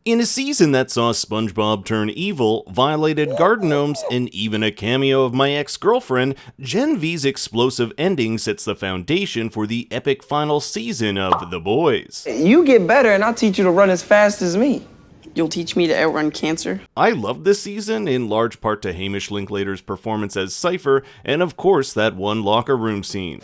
In a season that saw SpongeBob turn evil, violated garden gnomes, and even a cameo of my ex-girlfriend, Gen V's explosive ending sets the foundation for the epic final season of The Boys. You get better and I'll teach you to run as fast as me. You'll teach me to outrun cancer? I loved this season, in large part to Hamish Linklater's performance as Cypher, and of course that one locker room scene.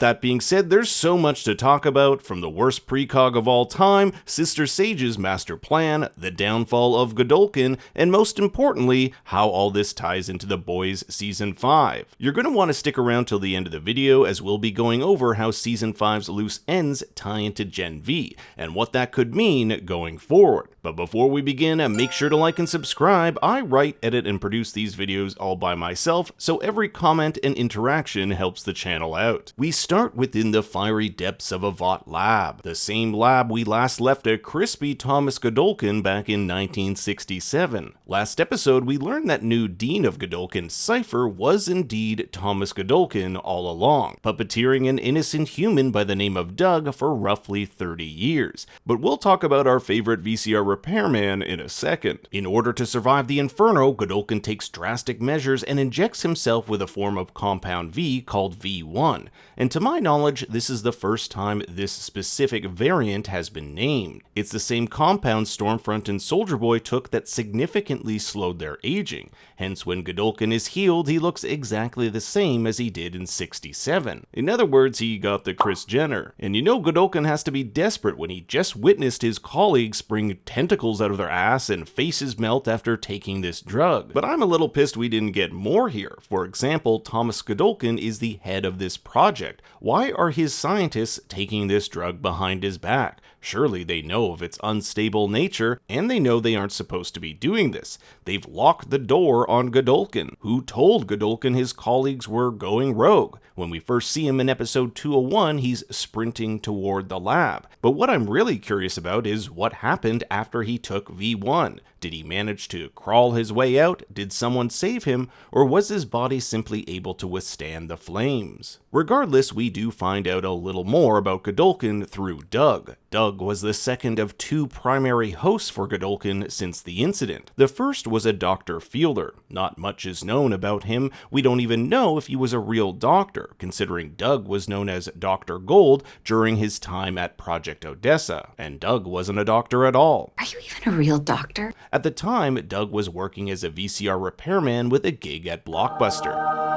That being said, there's so much to talk about, from the worst precog of all time, Sister Sage's master plan, the downfall of Godolkin, and most importantly, how all this ties into The Boys Season 5. You're going to want to stick around till the end of the video, as we'll be going over how Season 5's loose ends tie into Gen V, and what that could mean going forward. But before we begin, make sure to like and subscribe. I write, edit, and produce these videos all by myself, so every comment and interaction helps the channel out. We start within the fiery depths of a Vought lab, the same lab we last left a crispy Thomas Godolkin back in 1967. Last episode, we learned that new Dean of Godolkin, Cypher, was indeed Thomas Godolkin all along, puppeteering an innocent human by the name of Doug for roughly 30 years. But we'll talk about our favorite VCR repairman in a second. In order to survive the Inferno, Godolkin takes drastic measures and injects himself with a form of compound V called V1, and to my knowledge, this is the first time this specific variant has been named. It's the same compound Stormfront and Soldier Boy took that significantly slowed their aging, hence when Godolkin is healed, he looks exactly the same as he did in 67. In other words, he got the Kris Jenner. And you know Godolkin has to be desperate when he just witnessed his colleagues spring tentacles out of their ass and faces melt after taking this drug. But I'm a little pissed we didn't get more here. For example, Thomas Godolkin is the head of this project. Why are his scientists taking this drug behind his back? Surely they know of its unstable nature, and they know they aren't supposed to be doing this. They've locked the door on Godolkin. Who told Godolkin his colleagues were going rogue? When we first see him in episode 201, he's sprinting toward the lab. But what I'm really curious about is what happened after he took V1. Did he manage to crawl his way out? Did someone save him? Or was his body simply able to withstand the flames? Regardless, we do find out a little more about Godolkin through Doug. Doug was the second of two primary hosts for Godolkin since the incident. The first was a Dr. Fielder. Not much is known about him. We don't even know if he was a real doctor, considering Doug was known as Dr. Gold during his time at Project Odessa, and Doug wasn't a doctor at all. Are you even a real doctor? At the time, Doug was working as a VCR repairman with a gig at Blockbuster.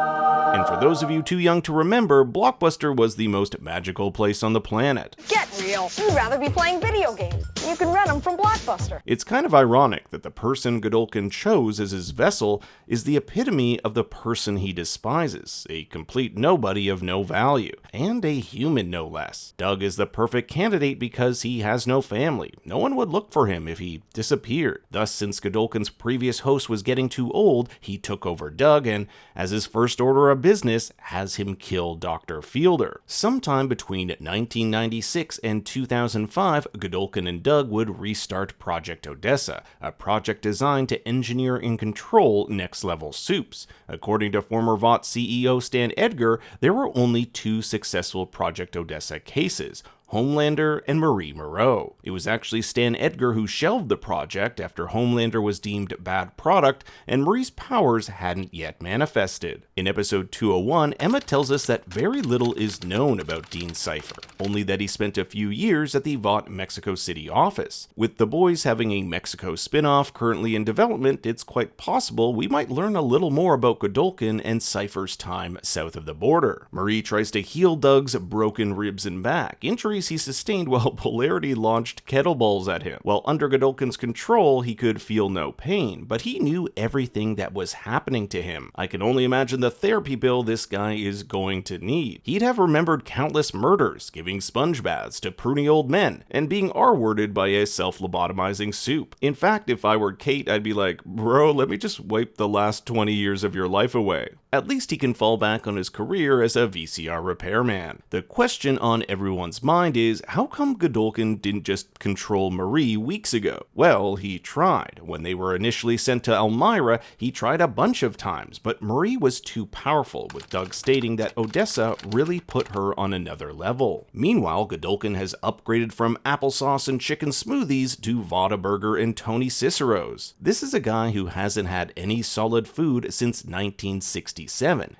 And for those of you too young to remember, Blockbuster was the most magical place on the planet. Get real. You'd rather be playing video games. You can rent them from Blockbuster. It's kind of ironic that the person Godolkin chose as his vessel is the epitome of the person he despises, a complete nobody of no value, and a human no less. Doug is the perfect candidate because he has no family. No one would look for him if he disappeared. Thus, since Godolkin's previous host was getting too old, he took over Doug and, as his first order of business, has him kill Dr. Fielder. Sometime between 1996 and 2005, Godolkin and Doug would restart Project Odessa, a project designed to engineer and control next-level soups. According to former Vought CEO Stan Edgar, there were only two successful Project Odessa cases: Homelander and Marie Moreau. It was actually Stan Edgar who shelved the project after Homelander was deemed bad product and Marie's powers hadn't yet manifested. In episode 201, Emma tells us that very little is known about Dean Cypher, only that he spent a few years at the Vought Mexico City office. With The Boys having a Mexico spin-off currently in development, it's quite possible we might learn a little more about Godolkin and Cypher's time south of the border. Marie tries to heal Doug's broken ribs and back, injuries he sustained while Polarity launched kettleballs at him. While under Godolkin's control, he could feel no pain, but he knew everything that was happening to him. I can only imagine the therapy bill this guy is going to need. He'd have remembered countless murders, giving sponge baths to pruny old men, and being R-worded by a self-lobotomizing soup. In fact, if I were Kate, I'd be like, bro, let me just wipe the last 20 years of your life away. At least he can fall back on his career as a VCR repairman. The question on everyone's mind is, how come Godolkin didn't just control Marie weeks ago? Well, he tried. When they were initially sent to Elmira, he tried a bunch of times, but Marie was too powerful, with Doug stating that Odessa really put her on another level. Meanwhile, Godolkin has upgraded from applesauce and chicken smoothies to Whataburger and Tony Cicero's. This is a guy who hasn't had any solid food since 1967,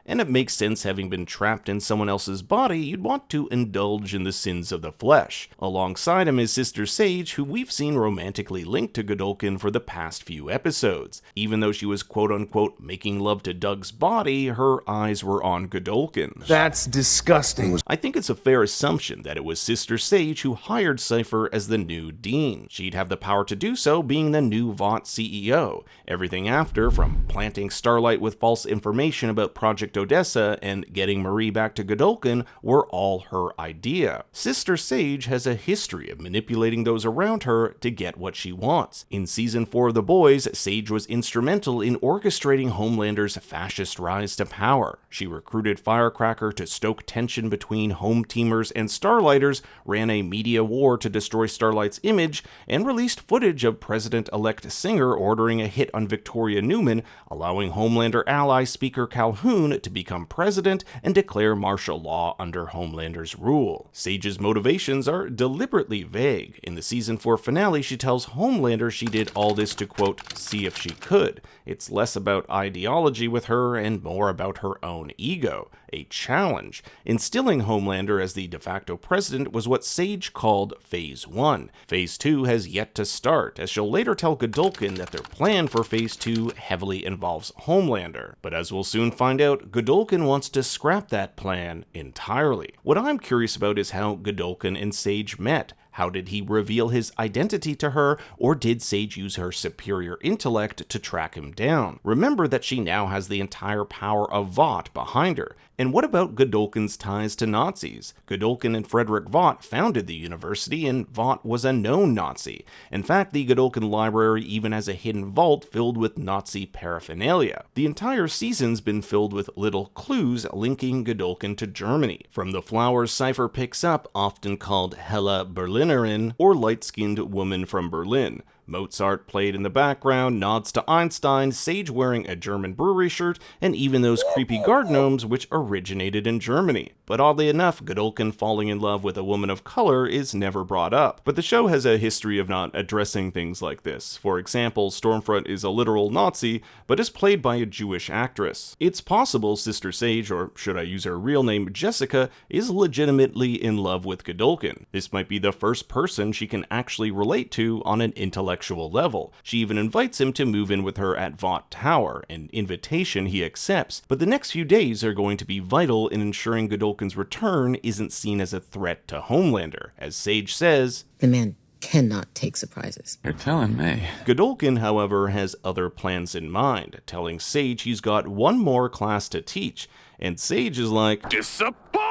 and it makes sense, having been trapped in someone else's body, you'd want to indulge in the sins of the flesh. Alongside him is Sister Sage, who we've seen romantically linked to Godolkin for the past few episodes. Even though she was quote-unquote making love to Doug's body, her eyes were on Godolkin. That's disgusting. I think it's a fair assumption that it was Sister Sage who hired Cypher as the new dean. She'd have the power to do so, being the new Vought CEO. Everything after, from planting Starlight with false information about Project Odessa and getting Marie back to Godolkin, were all her idea. Sister Sage has a history of manipulating those around her to get what she wants. In Season 4 of The Boys, Sage was instrumental in orchestrating Homelander's fascist rise to power. She recruited Firecracker to stoke tension between Home Teamers and Starlighters, ran a media war to destroy Starlight's image, and released footage of President-elect Singer ordering a hit on Victoria Newman, allowing Homelander ally Speaker Calhoun to become president and declare martial law under Homelander's rule. Sage's motivations are deliberately vague. In the Season 4 finale, she tells Homelander she did all this to, quote, see if she could. It's less about ideology with her and more about her own ego. A challenge. Instilling Homelander as the de facto president was what Sage called Phase 1. Phase 2 has yet to start, as she'll later tell Godolkin that their plan for Phase 2 heavily involves Homelander. But as we'll soon find out, Godolkin wants to scrap that plan entirely. What I'm curious about is how Godolkin and Sage met. How did he reveal his identity to her, or did Sage use her superior intellect to track him down? Remember that she now has the entire power of Vought behind her. And what about Godolkin's ties to Nazis? Godolkin and Frederick Vought founded the university, and Vought was a known Nazi. In fact, the Godolkin library even has a hidden vault filled with Nazi paraphernalia. The entire season's been filled with little clues linking Godolkin to Germany. From the flowers Cypher picks up, often called Hella Berlinerin, or light-skinned woman from Berlin. Mozart played in the background, nods to Einstein, Sage wearing a German brewery shirt, and even those creepy guard gnomes which originated in Germany. But oddly enough, Godolkin falling in love with a woman of color is never brought up. But the show has a history of not addressing things like this. For example, Stormfront is a literal Nazi, but is played by a Jewish actress. It's possible Sister Sage, or should I use her real name, Jessica, is legitimately in love with Godolkin. This might be the first person she can actually relate to on an intellectual level. She even invites him to move in with her at Vought Tower, an invitation he accepts, but the next few days are going to be vital in ensuring Godolkin's return isn't seen as a threat to Homelander. As Sage says, the man cannot take surprises. You're telling me. Godolkin, however, has other plans in mind, telling Sage he's got one more class to teach, and Sage is like, disappointed!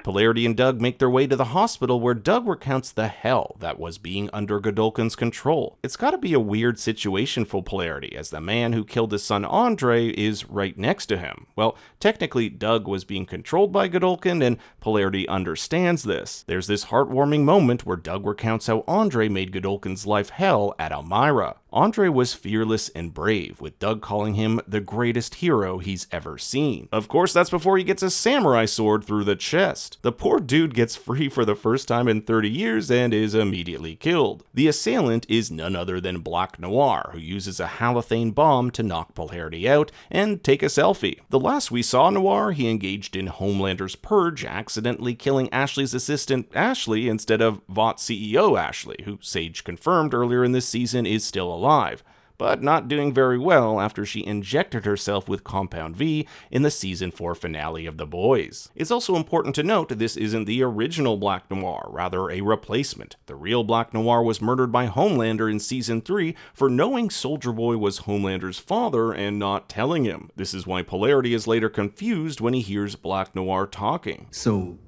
Polarity and Doug make their way to the hospital, where Doug recounts the hell that was being under Godolkin's control. It's gotta be a weird situation for Polarity, as the man who killed his son Andre is right next to him. Well, technically Doug was being controlled by Godolkin, and Polarity understands this. There's this heartwarming moment where Doug recounts how Andre made Godolkin's life hell at Elmira. Andre was fearless and brave, with Doug calling him the greatest hero he's ever seen. Of course, that's before he gets a samurai sword through the chest. The poor dude gets free for the first time in 30 years and is immediately killed. The assailant is none other than Black Noir, who uses a halothane bomb to knock Polarity out and take a selfie. The last we saw Noir, he engaged in Homelander's purge, accidentally killing Ashley's assistant Ashley instead of Vought CEO Ashley, who Sage confirmed earlier in this season is still alive, but not doing very well after she injected herself with Compound V in the Season 4 finale of The Boys. It's also important to note this isn't the original Black Noir, rather a replacement. The real Black Noir was murdered by Homelander in Season 3 for knowing Soldier Boy was Homelander's father and not telling him. This is why Polarity is later confused when he hears Black Noir talking. So,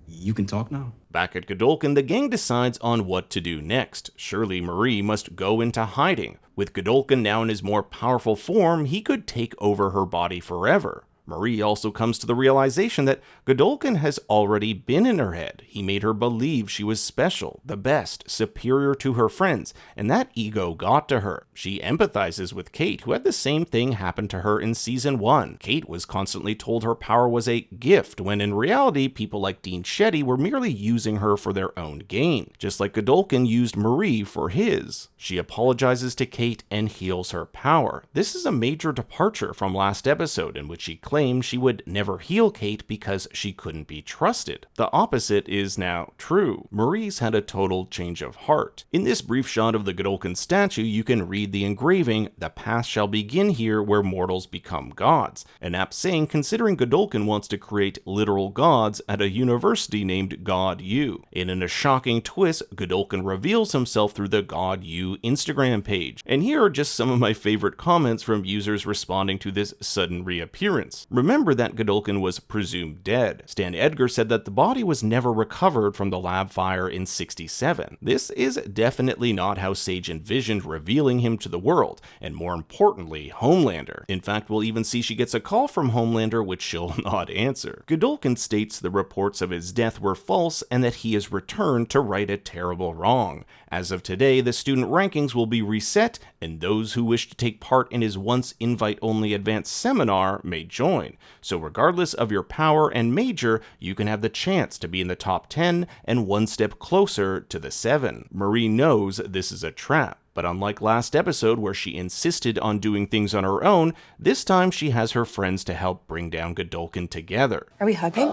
you can talk now? Back at Godolkin, the gang decides on what to do next. Surely Marie must go into hiding. With Godolkin now in his more powerful form, he could take over her body forever. Marie also comes to the realization that Godolkin has already been in her head. He made her believe she was special, the best, superior to her friends, and that ego got to her. She empathizes with Kate, who had the same thing happen to her in season 1. Kate was constantly told her power was a gift, when in reality, people like Dean Shetty were merely using her for their own gain, just like Godolkin used Marie for his. She apologizes to Kate and heals her power. This is a major departure from last episode, in which she claimed she would never heal Kate because she couldn't be trusted. The opposite is now true. Marie's had a total change of heart. In this brief shot of the Godolkin statue, you can read the engraving, "The path shall begin here where mortals become gods," an apt saying considering Godolkin wants to create literal gods at a university named God U. And in a shocking twist, Godolkin reveals himself through the God U Instagram page. And here are just some of my favorite comments from users responding to this sudden reappearance. Remember that Godolkin was presumed dead. Stan Edgar said that the body was never recovered from the lab fire in 67. This is definitely not how Sage envisioned revealing him to the world, and more importantly, Homelander. In fact, we'll even see she gets a call from Homelander, which she'll not answer. Godolkin states the reports of his death were false and that he has returned to right a terrible wrong. As of today, the student rankings will be reset, and those who wish to take part in his once invite-only advanced seminar may join. So regardless of your power and major, you can have the chance to be in the top 10 and one step closer to the 7. Marie knows this is a trap. But unlike last episode where she insisted on doing things on her own, this time she has her friends to help bring down Godolkin together. Are we hugging?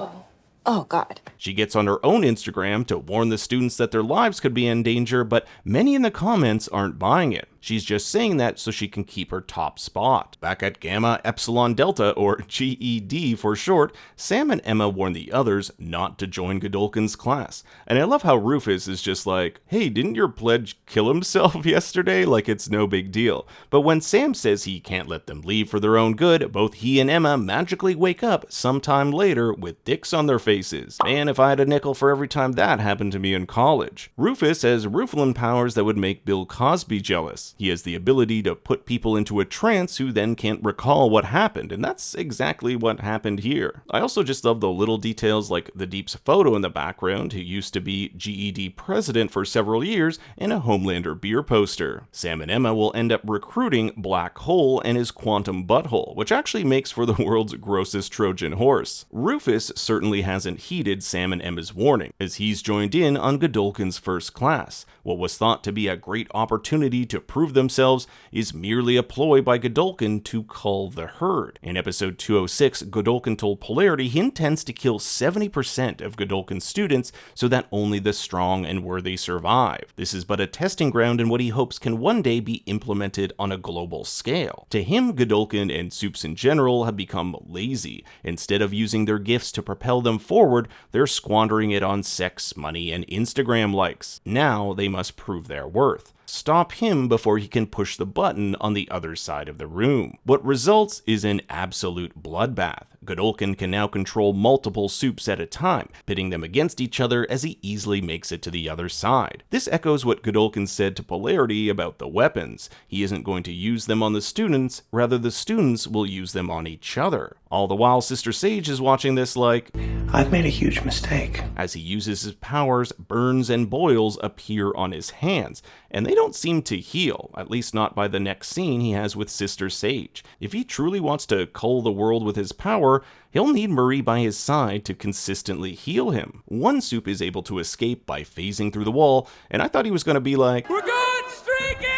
Oh, God. She gets on her own Instagram to warn the students that their lives could be in danger, but many in the comments aren't buying it. She's just saying that so she can keep her top spot. Back at Gamma Epsilon Delta, or GED for short, Sam and Emma warn the others not to join Godolkin's class. And I love how Rufus is just like, "Hey, didn't your pledge kill himself yesterday?" Like it's no big deal. But when Sam says he can't let them leave for their own good, both he and Emma magically wake up sometime later with dicks on their faces. Man, if I had a nickel for every time that happened to me in college. Rufus has Rufalin powers that would make Bill Cosby jealous. He has the ability to put people into a trance who then can't recall what happened, and that's exactly what happened here. I also just love the little details like the Deep's photo in the background, who used to be GED president for several years, and a Homelander beer poster. Sam and Emma will end up recruiting Black Hole and his quantum butthole, which actually makes for the world's grossest Trojan horse. Rufus certainly hasn't heeded Sam and Emma's warning, as he's joined in on Godolkin's first class. What was thought to be a great opportunity to prove themselves is merely a ploy by Godolkin to cull the herd. In episode 206, Godolkin told Polarity he intends to kill 70% of Godolkin's students so that only the strong and worthy survive. This is but a testing ground in what he hopes can one day be implemented on a global scale. To him, Godolkin and Supes in general have become lazy. Instead of using their gifts to propel them forward, they're squandering it on sex, money, and Instagram likes. Now they must prove their worth. Stop him before he can push the button on the other side of the room. What results is an absolute bloodbath. Godolkin can now control multiple Supes at a time, pitting them against each other as he easily makes it to the other side. This echoes what Godolkin said to Polarity about the weapons. He isn't going to use them on the students, rather the students will use them on each other. All the while, Sister Sage is watching this like, I've made a huge mistake. As he uses his powers, burns and boils appear on his hands, and they don't seem to heal, at least not by the next scene he has with Sister Sage. If he truly wants to cull the world with his power, he'll need Marie by his side to consistently heal him. One Supe is able to escape by phasing through the wall, and I thought he was going to be like, "We're going streaking!"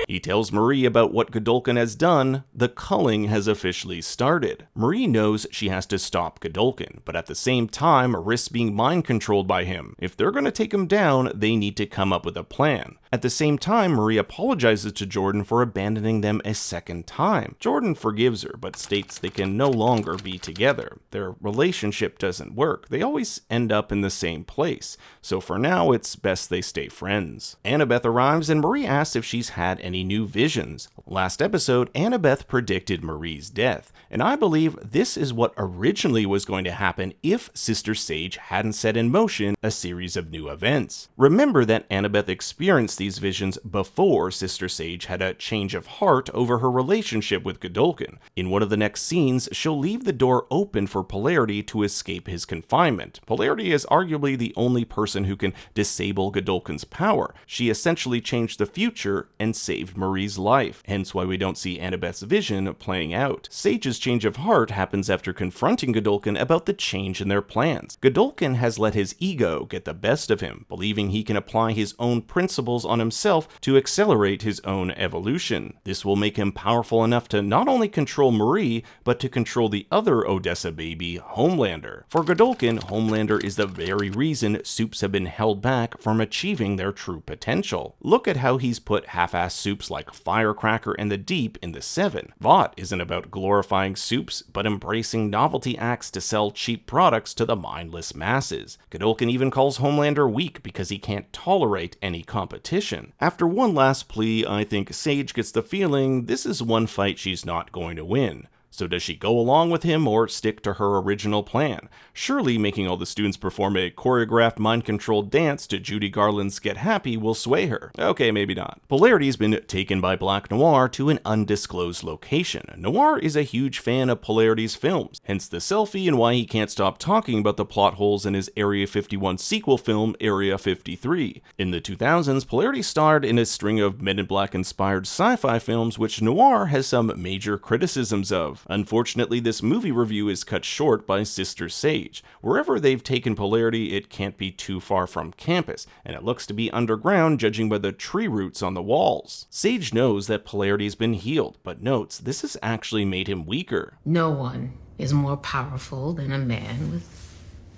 He tells Marie about what Godolkin has done. The culling has officially started. Marie knows she has to stop Godolkin, but at the same time risks being mind-controlled by him. If they're going to take him down, they need to come up with a plan. At the same time, Marie apologizes to Jordan for abandoning them a second time. Jordan forgives her, but states they can no longer be together. Their relationship doesn't work. They always end up in the same place. So for now, it's best they stay friends. Annabeth arrives and Marie asks if she's had any new visions. Last episode, Annabeth predicted Marie's death, and I believe this is what originally was going to happen if Sister Sage hadn't set in motion a series of new events. Remember that Annabeth experienced these visions before Sister Sage had a change of heart over her relationship with Godolkin. In one of the next scenes, she'll leave the door open for Polarity to escape his confinement. Polarity is arguably the only person who can disable Godolkin's power. She essentially changed the future and saved Marie's life, hence why we don't see Annabeth's vision playing out. Sage's change of heart happens after confronting Godolkin about the change in their plans. Godolkin has let his ego get the best of him, believing he can apply his own principles on himself to accelerate his own evolution. This will make him powerful enough to not only control Marie, but to control the other Odessa baby, Homelander. For Godolkin, Homelander is the very reason soups have been held back from achieving their true potential. Look at how he's put half-assed soups like Firecracker and the Deep in the 7. Vought isn't about glorifying soups, but embracing novelty acts to sell cheap products to the mindless masses. Godolkin even calls Homelander weak because he can't tolerate any competition. After one last plea, I think Sage gets the feeling this is one fight she's not going to win. So does she go along with him or stick to her original plan? Surely making all the students perform a choreographed mind-controlled dance to Judy Garland's Get Happy will sway her. Okay, maybe not. Polarity's been taken by Black Noir to an undisclosed location. Noir is a huge fan of Polarity's films, hence the selfie and why he can't stop talking about the plot holes in his Area 51 sequel film, Area 53. In the 2000s, Polarity starred in a string of Men in Black-inspired sci-fi films which Noir has some major criticisms of. Unfortunately, this movie review is cut short by Sister Sage. Wherever they've taken Polarity, it can't be too far from campus, and it looks to be underground judging by the tree roots on the walls. Sage knows that Polarity's been healed, but notes this has actually made him weaker. No one is more powerful than a man with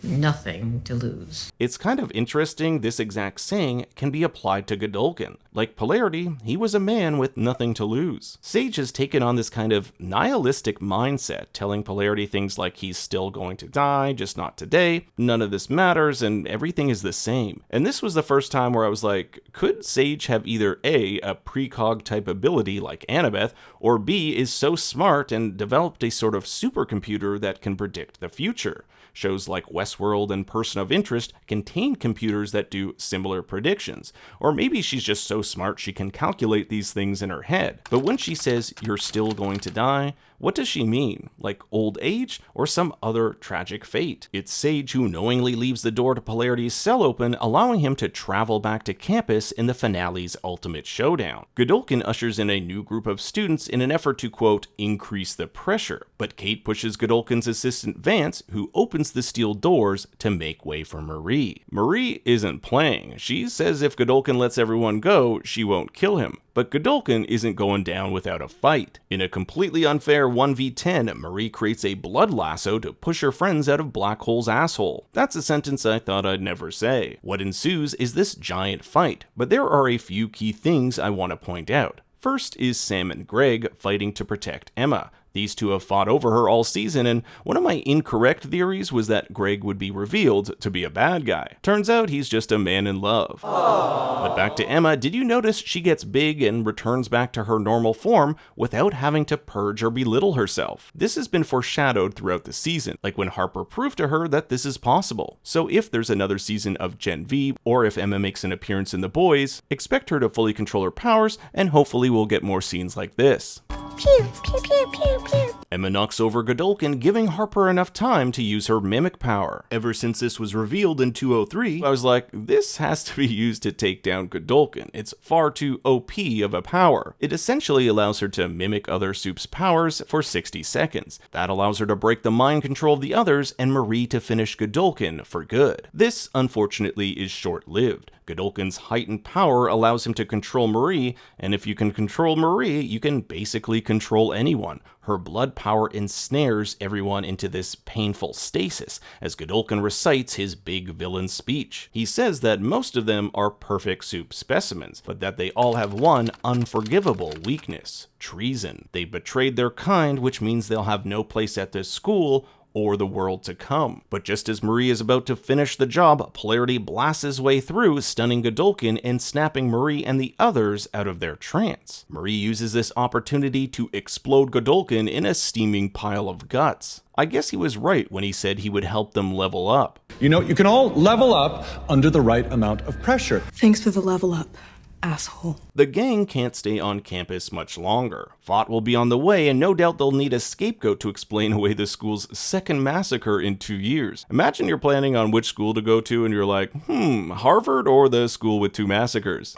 nothing to lose. It's kind of interesting this exact saying can be applied to Godolkin. Like Polarity, he was a man with nothing to lose. Sage has taken on this kind of nihilistic mindset, telling Polarity things like he's still going to die, just not today, none of this matters, and everything is the same. And this was the first time where I was like, could Sage have either A, a precog type ability like Annabeth, or B, is so smart and developed a sort of supercomputer that can predict the future? Shows like Westworld and Person of Interest contain computers that do similar predictions. Or maybe she's just so smart she can calculate these things in her head. But when she says, "You're still going to die," what does she mean? Like old age or some other tragic fate? It's Sage who knowingly leaves the door to Polarity's cell open, allowing him to travel back to campus in the finale's ultimate showdown. Godolkin ushers in a new group of students in an effort to, quote, increase the pressure. But Kate pushes Godolkin's assistant Vance, who opens the steel doors to make way for Marie. Marie isn't playing. She says if Godolkin lets everyone go, she won't kill him. But Godolkin isn't going down without a fight. In a completely unfair 1v10, Marie creates a blood lasso to push her friends out of Black Hole's asshole. That's a sentence I thought I'd never say. What ensues is this giant fight, but there are a few key things I want to point out. First is Sam and Greg fighting to protect Emma. These two have fought over her all season, and one of my incorrect theories was that Greg would be revealed to be a bad guy. Turns out he's just a man in love. But back to Emma, did you notice she gets big and returns back to her normal form without having to purge or belittle herself? This has been foreshadowed throughout the season, like when Harper proved to her that this is possible. So if there's another season of Gen V, or if Emma makes an appearance in The Boys, expect her to fully control her powers, and hopefully we'll get more scenes like this. Pew, pew, pew, pew, pew. Emma knocks over Godolkin, giving Harper enough time to use her mimic power. Ever since this was revealed in 203, I was like, this has to be used to take down Godolkin. It's far too OP of a power. It essentially allows her to mimic other Soup's powers for 60 seconds. That allows her to break the mind control of the others and Marie to finish Godolkin for good. This, unfortunately, is short-lived. Godolkin's heightened power allows him to control Marie, and if you can control Marie, you can basically control anyone. Her blood power ensnares everyone into this painful stasis as Godolkin recites his big villain speech. He says that most of them are perfect Soup specimens, but that they all have one unforgivable weakness: treason. They betrayed their kind, which means they'll have no place at this school or the world to come. But just as Marie is about to finish the job, Polarity blasts his way through, stunning Godolkin and snapping Marie and the others out of their trance. Marie uses this opportunity to explode Godolkin in a steaming pile of guts. I guess he was right when he said he would help them level up. You know, you can all level up under the right amount of pressure. Thanks for the level up. asshole. The gang can't stay on campus much longer. Vought will be on the way, and no doubt they'll need a scapegoat to explain away the school's second massacre in 2 years. Imagine you're planning on which school to go to and you're like, Harvard or the school with 2 massacres?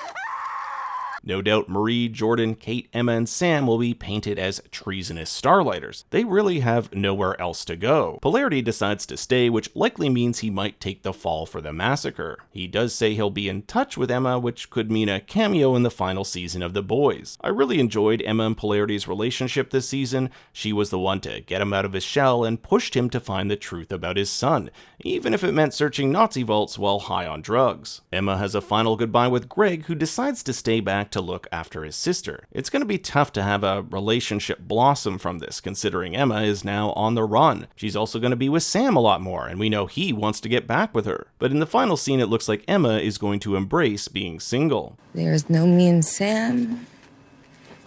No doubt Marie, Jordan, Kate, Emma, and Sam will be painted as treasonous Starlighters. They really have nowhere else to go. Polarity decides to stay, which likely means he might take the fall for the massacre. He does say he'll be in touch with Emma, which could mean a cameo in the final season of The Boys. I really enjoyed Emma and Polarity's relationship this season. She was the one to get him out of his shell and pushed him to find the truth about his son, even if it meant searching Nazi vaults while high on drugs. Emma has a final goodbye with Greg, who decides to stay back to look after his sister. It's going to be tough to have a relationship blossom from this, considering Emma is now on the run. She's also going to be with Sam a lot more, and we know he wants to get back with her. But in the final scene, it looks like Emma is going to embrace being single. There's no me and Sam.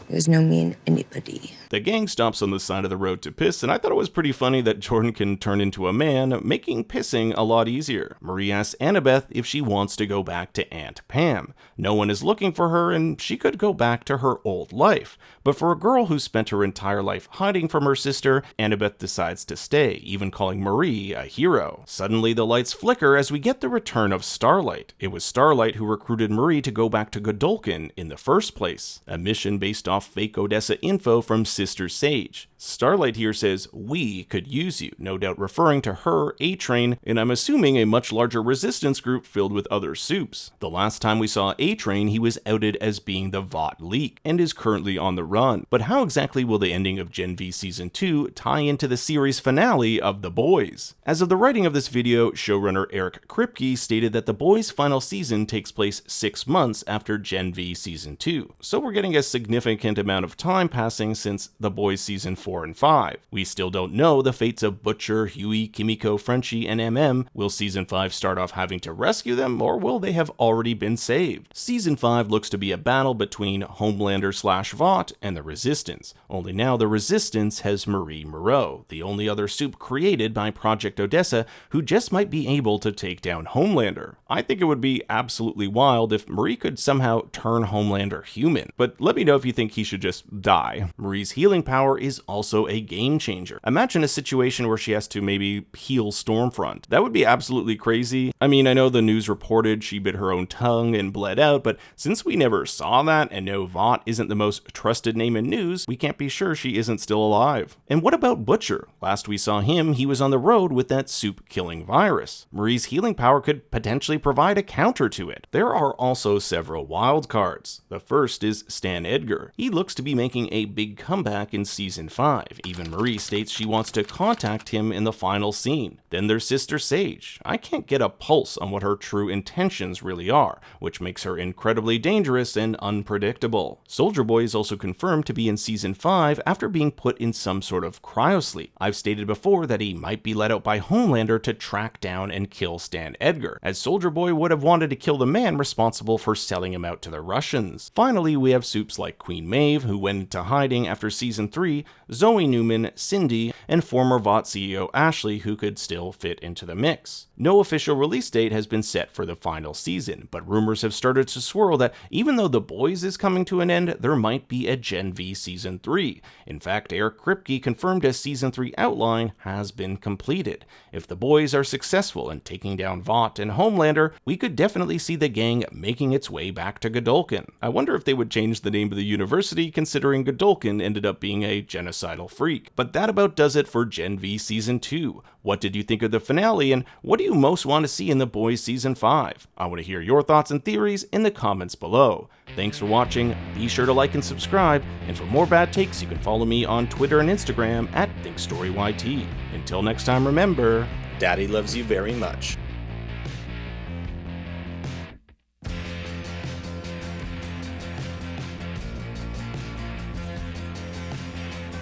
There's no me and anybody. The gang stops on the side of the road to piss, and I thought it was pretty funny that Jordan can turn into a man, making pissing a lot easier. Marie asks Annabeth if she wants to go back to Aunt Pam. No one is looking for her, and she could go back to her old life. But for a girl who spent her entire life hiding from her sister, Annabeth decides to stay, even calling Marie a hero. Suddenly the lights flicker as we get the return of Starlight. It was Starlight who recruited Marie to go back to Godolkin in the first place, a mission based off fake Odessa info from Sister Sage. Starlight here says, "We could use you," no doubt referring to her, A-Train, and I'm assuming a much larger resistance group filled with other soups. The last time we saw A-Train, he was outed as being the Vought leak, and is currently on the run. But how exactly will the ending of Gen V Season 2 tie into the series finale of The Boys? As of the writing of this video, showrunner Eric Kripke stated that The Boys' final season takes place 6 months after Gen V Season 2, so we're getting a significant amount of time passing since The Boys Season 4 and 5. We still don't know the fates of Butcher, Huey, Kimiko, Frenchie, and MM. Will Season 5 start off having to rescue them, or will they have already been saved? Season 5 looks to be a battle between Homelander/Vought and the Resistance, only now the Resistance has Marie Moreau, the only other soup created by Project Odessa, who just might be able to take down Homelander. I think it would be absolutely wild if Marie could somehow turn Homelander human, but let me know if you think he should just die. Marie's healing power is also a game changer. Imagine a situation where she has to maybe heal Stormfront. That would be absolutely crazy. I mean, I know the news reported she bit her own tongue and bled out, but since we never saw that and know Vought isn't the most trusted name in news, we can't be sure she isn't still alive. And what about Butcher? Last we saw him, he was on the road with that soup-killing virus. Marie's healing power could potentially provide a counter to it. There are also several wild cards. The first is Stan Edgar. He looks to be making a big comeback in Season 5. Even Marie states she wants to contact him in the final scene. Then there's Sister Sage. I can't get a pulse on what her true intentions really are, which makes her incredibly dangerous and unpredictable. Soldier Boy is also confirmed to be in Season 5 after being put in some sort of cryosleep. I've stated before that he might be let out by Homelander to track down and kill Stan Edgar, as Soldier Boy would have wanted to kill the man responsible for selling him out to the Russians. Finally, we have soups like Queen Maeve, who went into hiding after Season 3, Zoe Newman, Cindy, and former Vought CEO Ashley, who could still fit into the mix. No official release date has been set for the final season, but rumors have started to swirl that even though The Boys is coming to an end, there might be a Gen V Season 3. In fact, Eric Kripke confirmed a Season 3 outline has been completed. If The Boys are successful in taking down Vought and Homelander, we could definitely see the gang making its way back to Godolkin. I wonder if they would change the name of the university, considering Godolkin ended up being a genocidal freak. But that about does it for Gen V Season 2. What did you think of the finale, and what do you most want to see in The Boys Season 5? I want to hear your thoughts and theories in the comments below. Thanks for watching, be sure to like and subscribe, and for more bad takes you can follow me on Twitter and Instagram at ThinkStoryYT. Until next time, remember, Daddy loves you very much.